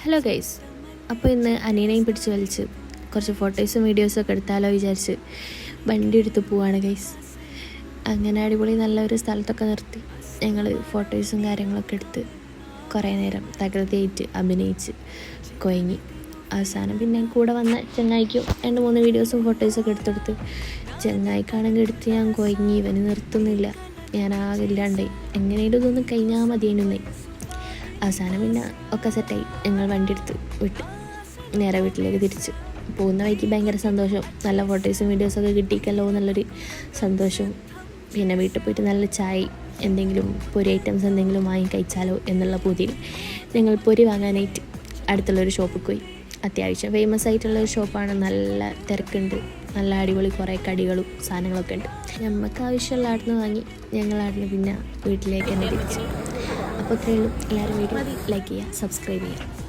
Hello guys, അപ്പോൾ ഇന്ന് അനിയനെയും പിടിച്ച് വലിച്ച് കുറച്ച് ഫോട്ടോസും വീഡിയോസൊക്കെ എടുത്താലോ വിചാരിച്ച് വണ്ടി എടുത്ത് പോവാണ് ഗൈസ്. അങ്ങനെ അടിപൊളി നല്ലൊരു സ്ഥലത്തൊക്കെ നിർത്തി ഞങ്ങൾ ഫോട്ടോസും കാര്യങ്ങളൊക്കെ എടുത്ത് കുറേ നേരം തകൃതിയായിട്ട് അഭിനയിച്ച് കൊയങ്ങി. അവസാനം പിന്നെ കൂടെ വന്ന ചങ്ങായിക്കും 2-3 വീഡിയോസും ഫോട്ടോസൊക്കെ എടുത്തെടുത്ത് ചങ്ങായിക്കാണെങ്കിൽ എടുത്ത് ഞാൻ കൊയങ്ങി. ഇവന് നിർത്തുന്നില്ല, ഞാൻ ആകെ ഇല്ലാണ്ടായി. എങ്ങനെയും ഇതൊന്നും കഴിഞ്ഞാൽ മതിയെന്നായി. അവസാനം പിന്നെ ഒക്കെ സെറ്റായി. ഞങ്ങൾ വണ്ടി എടുത്ത് വിട്ട് നേരെ വീട്ടിലേക്ക് തിരിച്ച് പോകുന്ന വഴിക്ക് ഭയങ്കര സന്തോഷം. നല്ല ഫോട്ടോസും വീഡിയോസൊക്കെ കിട്ടിക്കല്ലോ എന്നുള്ളൊരു സന്തോഷവും, പിന്നെ വീട്ടിൽ പോയിട്ട് നല്ല ചായ എന്തെങ്കിലും പൊരി ഐറ്റംസ് എന്തെങ്കിലും വാങ്ങി കഴിച്ചാലോ എന്നുള്ള പൂതിയിൽ ഞങ്ങൾ പൊരി വാങ്ങാനായിട്ട് അടുത്തുള്ളൊരു ഷോപ്പിൽ പോയി. അത്യാവശ്യം ഫേമസ് ആയിട്ടുള്ളൊരു ഷോപ്പാണ്. നല്ല തിരക്കുണ്ട്, നല്ല അടിപൊളി കുറേ കടികളും സാധനങ്ങളൊക്കെ ഉണ്ട്. നമുക്ക് ആവശ്യമുള്ള ആടിന് വാങ്ങി ഞങ്ങൾ ആടിന് പിന്നെ വീട്ടിലേക്ക് തന്നെ തിരിച്ചു. അപ്പോൾ ഇത്രയേ ഉള്ളൂ. എല്ലാവരും വീഡിയോ ലൈക്ക് ചെയ്യുക, സബ്സ്ക്രൈബ് ചെയ്യുക.